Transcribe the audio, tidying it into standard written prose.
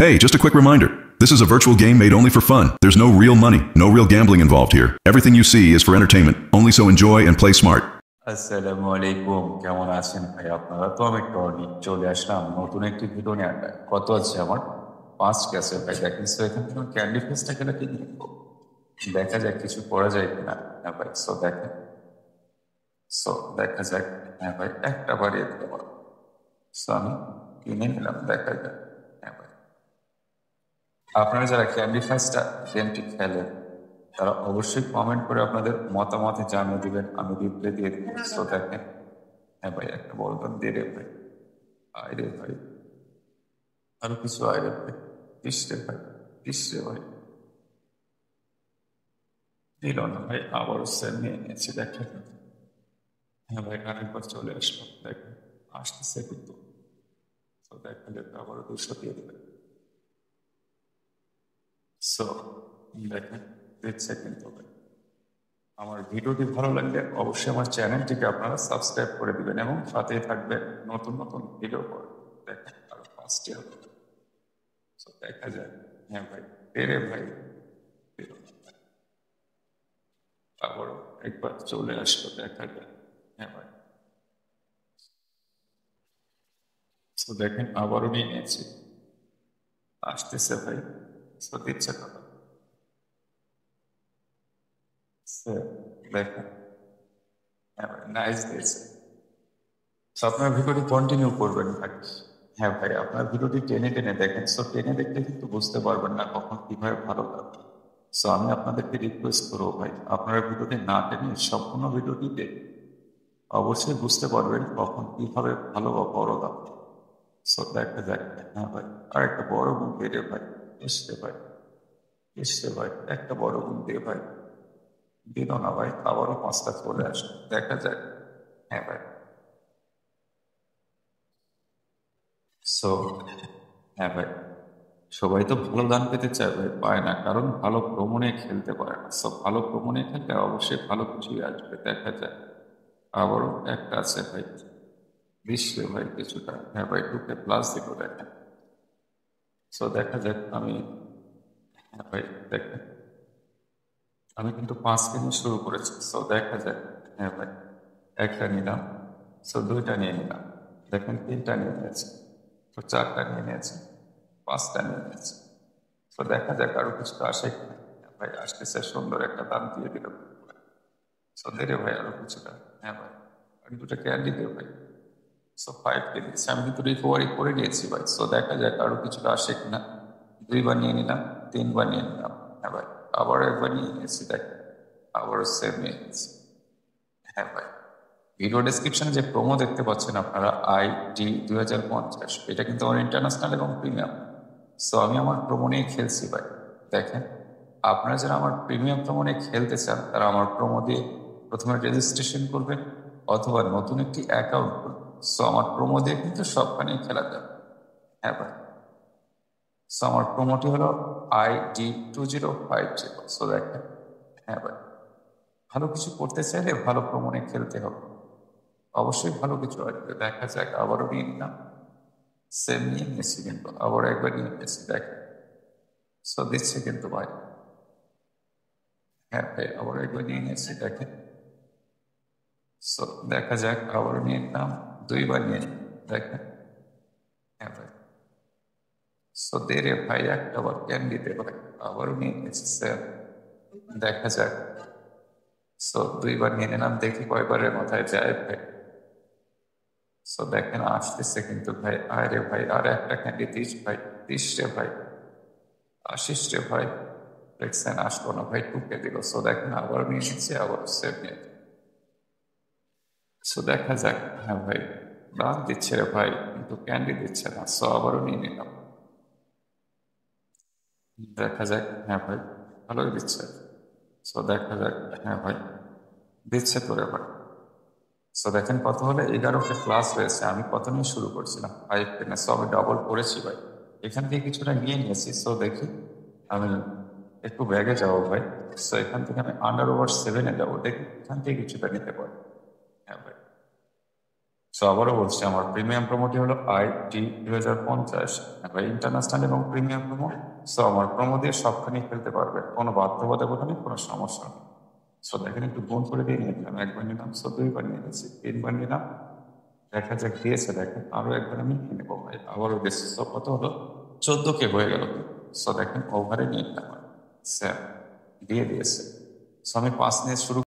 Hey, just a quick reminder. This is a virtual game made only for fun. There's no real money, no real gambling involved here. Everything you see is for entertainment. Only so enjoy and play smart. আসসালামু আলাইকুম, কেমন আছেন ভাই আপনারা? তো আমি Tony চলে আসলাম নতুন একটি ভিডিও নিয়ে। কত আছে আমার 5 আছে ভাই। দেখেন সো এখান থেকে ক্যান্ডি ফেসটা খেলে কি কিনবো, দেখা যাক কিছু করা যায় কিনা। হ্যাঁ ভাই, সো দেখেন, সো দেখা যাক। হ্যাঁ ভাই, একটা বাড়িয়ে দিতে পারো। সো আমি কিনে নিলাম, দেখা যাক। হ্যাঁ ভাই, আপনারা যারা ক্যান্ডি ফেসটা গেমটি খেলেন তারা অবশ্যই কমেন্ট করে আপনাদের মতামত জানিয়ে দিবেন, আমি রিপ্লাই দিয়ে দিব। সো দেখেন, হ্যাঁ ভাই, একটা বলবেন দিয়ে রে ভাই, আইরে ভাই, আরো কিছু আইরে ভাই, পিসরে ভাই, পিসরে ভাই, দিল না ভাই, আবারও সেম নিয়ে নিয়েছি। দেখেন, হ্যাঁ ভাই, আরেকবার চলে আসলো। দেখেন আসতেছে কিন্তু, তো দেখা যাবে আবারও 200 দিয়ে দেবে। সো দেখেন দিচ্ছে কিন্তু ভাই। আমার ভিডিওটি ভালো লাগলে অবশ্যই আমার চ্যানেলটিকে আপনারা সাবস্ক্রাইব করে দিবেন এবং সাথেই থাকবেন নতুন নতুন ভিডিও করে। দেখেন আরো 5টি হবে। সো দেখা যায়। হ্যাঁ ভাই, পেরে ভাই, পেরো না। আবারও একবার চলে আসলো, দেখা যায়। হ্যাঁ ভাই, সো দেখেন আবারও নিয়ে নিয়েছি, আসতেছে ভাই। সো দিচ্ছে কথা। সো দেখেন, হ্যাঁ ভাই, নাইস দিয়েছে। সো আপনার ভিডিওটি কন্টিনিউ করবেন ভাই। হ্যাঁ ভাই, আপনার ভিডিওটি টেনে টেনে দেখেন। সো টেনে দেখলে কিন্তু বুঝতে পারবেন না কখন কিভাবে ভালো লাগবে। সো আমি আপনাদেরকে রিকোয়েস্ট করবো ভাই, আপনারা ভিডিওটি না টেনে সম্পূর্ণ ভিডিওটি দেখে অবশ্যই বুঝতে পারবেন কখন কিভাবে ভালো বা বড় দাম। সো দেখা যাক। হ্যাঁ ভাই, আর একটা বড় গুণ বেড়ে ভাই, এসছে ভাই, এসছে ভাই, একটা বড় গুণ দিয়ে ভাই, দিল না ভাই, আবারও 5টা চলে আসবে, দেখা যাক। হ্যাঁ ভাই, সো হ্যাঁ ভাই, সবাই তো ভালো দান পেতে চায় ভাই, পায় না, কারণ ভালো প্রমোনে খেলতে পারে না। সব ভালো প্রমোনে খেললে অবশ্যই ভালো কিছুই আসবে, দেখা যায়। আবারও একটা আছে ভাই, বিশ্বে ভাই কিছুটা। হ্যাঁ ভাই, 2K প্লাস দিল, দেখেন। সো দেখা যাক। আমি, হ্যাঁ ভাই দেখেন, আমি কিন্তু 5 নিয়ে শুরু করেছি। সো দেখা যাক। হ্যাঁ ভাই, একটা নিলাম, সো 2টা নিয়ে নিলাম, দেখেন 3টা নিয়ে নিয়েছি, তো 4টা নিয়ে নিয়েছি, 5টা নিয়ে নিয়েছি। তো দেখা যাক আরো কিছুটা আসে কিনা। হ্যাঁ ভাই, আসতেছে, সুন্দর একটা দাম দিয়ে দিল। সো দে রে ভাই আরো কিছুটা। হ্যাঁ ভাই, আর 2টা ক্যান্ডি দে ভাই। সো 5 কে দিচ্ছি, আমি কিন্তু রিকভারি করে নিয়েছি ভাই। সো দেখা যাক আরো কিছুটা আসে কিনা। 2বার নিয়ে নিলাম, 3বার নিয়ে নিলাম। হ্যাঁ ভাই, আবার একবার নিয়ে নিয়েছি, দেখ, আবারও সেম নিয়ে নিয়েছি। হ্যাঁ ভাই, ভিডিও ডেসক্রিপশনে যে প্রোমো দেখতে পাচ্ছেন আপনারা, ID 2050, এটা কিন্তু আমার ইন্টারন্যাশনাল এবং প্রিমিয়াম। সো আমি আমার প্রোমো নিয়ে খেলছি ভাই। দেখেন, আপনারা যারা আমার প্রিমিয়াম প্রোমো নিয়ে খেলতে চান তারা আমার প্রোমো দিয়ে প্রথমে রেজিস্ট্রেশন করবেন অথবা নতুন একটি অ্যাকাউন্ট করবেন। সো আমার প্রোমো দিয়ে কিন্তু সবখানেই খেলা যাবে। হ্যাঁ ভাই, সো আমার প্রোমোটি হলো ID 2050। সো দেখেন, হ্যাঁ ভাই, ভালো কিছু করতে চাইলে ভালো প্রোমো নিয়ে খেলতে হবে, অবশ্যই ভালো কিছু আসবে। দেখা যাক, আবারও নিয়ে নিলাম, সেম নিয়ে নিয়েছি কিন্তু, আবার একবার নিয়ে নিয়েছি, দেখেন। সো দিচ্ছে কিন্তু ভাই। হ্যাঁ ভাই, আবার একবার নিয়ে নিয়েছি, দেখেন। সো দেখা যাক, আবারও নিয়ে নিলাম, 2বার নিয়ে নিলাম, দেখেন। হ্যাঁ ভাই, সো দে রে ভাই, একটা বার ক্যান্ডি দে ভাই, আবারও নিয়ে নিয়েছি সেম, দেখা যাক। সো 2বার নিয়ে নিলাম, দেখি কয়বারের মাথায় যায় ভাই। সো দেখেন আসতেছে কিন্তু ভাই, আরে ভাই, আর একটা ক্যান্ডি দিস ভাই, দিস রে ভাই, আসিস রে ভাই। দেখছেন আসলো না ভাই, 2K দিল। সো দেখেন আবার নিয়ে নিচ্ছে, আবার সেভ নিয়ে। সো দেখা যাক। হ্যাঁ ভাই, দাম দিচ্ছে রে ভাই, কিন্তু ক্যান্ডি দিচ্ছে না। সো আবারও নিয়ে নিলাম, দেখা যাক। হ্যাঁ ভাই, ভালোই দিচ্ছে। সো দেখা যাক। হ্যাঁ ভাই, দিচ্ছে তো রে ভাই। সো দেখেন কত হলে 11K প্লাস হয়েছে। আমি কত নিয়ে শুরু করছিলাম, 5K না। সো আমি ডাবল করেছি ভাই, এখান থেকে কিছুটা নিয়ে নিয়েছি। সো দেখি, আমি একটু ব্যাগে যাবো ভাই। সো এখান থেকে আমি আন্ডার ওভার 7-এ যাবো, দেখি এখান থেকে কিছুটা নিতে পারি। হ্যাঁ ভাই, সো আবারও বলছি, আমার প্রিমিয়াম প্রোমোটি হলো IT 2050, ইন্টারন্যাশনাল এবং প্রিমিয়াম প্রোমো। সো আমার প্রোমো দিয়ে সবখানি খেলতে পারবে, কোনো বাধ্যবাধকতা নেই, কোনো সমস্যা নেই। সো দেখেন একটু গুণ করে দিয়ে নিয়ে নিলাম, একবার নিলাম, সো দুইবার নিয়ে নিয়েছি, তিনবার নিলাম, দেখা যাক দিয়েছে, দেখেন আরো একবার আমি নিয়ে নেবো ভাই, আবারও দিয়েছে। সো কত হলো, 14K হয়ে গেল। সো দেখেন ওভারে নিয়ে নিলাম, স্যার দিয়ে দিয়েছে। সো আমি 5 নিয়ে শুরু